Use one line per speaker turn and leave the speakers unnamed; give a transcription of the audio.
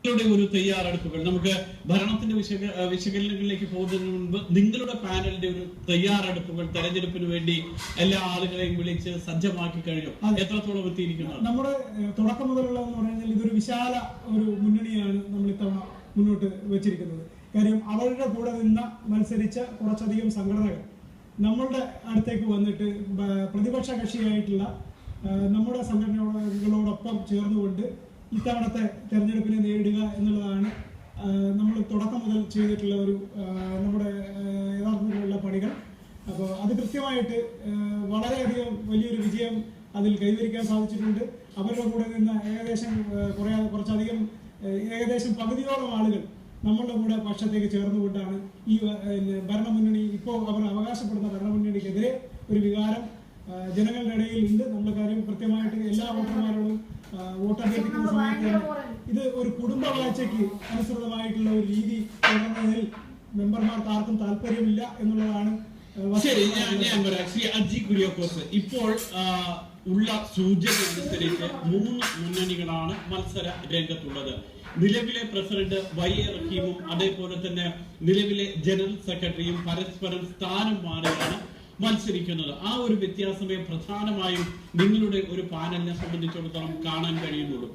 ഒരു തയ്യാറെടുപ്പുകൾ നമുക്ക് ഭരണത്തിന്റെ വിശകലനങ്ങളിലേക്ക് പോകുന്നതിന് മുൻപ് നിങ്ങളുടെ പാനലിന്റെ ഒരു തയ്യാറെടുപ്പുകൾ തെരഞ്ഞെടുപ്പിന് വേണ്ടി എല്ലാ ആളുകളെയും വിളിച്ച് സജ്ജമാക്കി കഴിഞ്ഞു. എത്രത്തോളം എത്തിയിരിക്കുന്നു?
നമ്മുടെ തുടക്കം മുതലുള്ളതെന്ന് പറഞ്ഞാൽ ഇതൊരു വിശാല ഒരു മുന്നണിയാണ് നമ്മൾ ഇത്തവണ മുന്നോട്ട് വെച്ചിരിക്കുന്നത്. കാര്യം അവരുടെ കൂടെ നിന്ന് മത്സരിച്ച കുറച്ചധികം സംഘടനകൾ നമ്മളുടെ അടുത്തേക്ക് വന്നിട്ട് പ്രതിപക്ഷ കക്ഷിയായിട്ടുള്ള നമ്മുടെ സംഘടനകളോടൊപ്പം ചേർന്നുകൊണ്ട് ഇത്തവണത്തെ തെരഞ്ഞെടുപ്പിനെ നേരിടുക എന്നുള്ളതാണ് നമ്മൾ തുടക്കം മുതൽ ചെയ്തിട്ടുള്ള ഒരു നമ്മുടെ യഥാർത്ഥത്തിലുള്ള പണികൾ. അപ്പോൾ അത് കൃത്യമായിട്ട് വളരെയധികം വലിയൊരു വിജയം അതിൽ കൈവരിക്കാൻ സാധിച്ചിട്ടുണ്ട്. അവരുടെ കൂടെ നിന്ന് കുറച്ചധികം ഏകദേശം പകുതിയോളം ആളുകൾ നമ്മളുടെ കൂടെ പക്ഷത്തേക്ക് ചേർന്നുകൊണ്ടാണ് ഈ ഭരണമുന്നണി ഇപ്പോൾ അവർ അവകാശപ്പെടുന്ന ഭരണമുന്നണിക്കെതിരെ ഒരു വികാരം ജനങ്ങളുടെ ഇടയിൽ ഉണ്ട്. നമ്മുടെ കാര്യം കൃത്യമായിട്ട് എല്ലാ വോട്ടർമാരോടും വോട്ട് അഭ്യർത്ഥിക്കുന്ന സമയത്ത് ഇത് ഒരു കുടുംബ വാഴ്ചയ്ക്ക് അനുസൃതമായിട്ടുള്ള ഒരു രീതി തുടർന്നതിൽ മെമ്പർമാർക്ക് ആർക്കും താല്പര്യമില്ല എന്നുള്ളതാണ്.
ഇപ്പോൾ ഉള്ള സൂചന അനുസരിച്ച് 3 മുന്നണികളാണ് മത്സര രംഗത്തുള്ളത്. നിലവിലെ പ്രസിഡന്റ് YA റഹീമും അതേപോലെ തന്നെ നിലവിലെ ജനറൽ സെക്രട്ടറിയും പരസ്പരം സ്ഥാനം മാറിയാണ് മത്സരിക്കുന്നത്. ആ ഒരു വ്യത്യാസമേ പ്രധാനമായും നിങ്ങളുടെ ഒരു പാനലിനെ സംബന്ധിച്ചിടത്തോളം കാണാൻ കഴിയുന്നുള്ളൂ.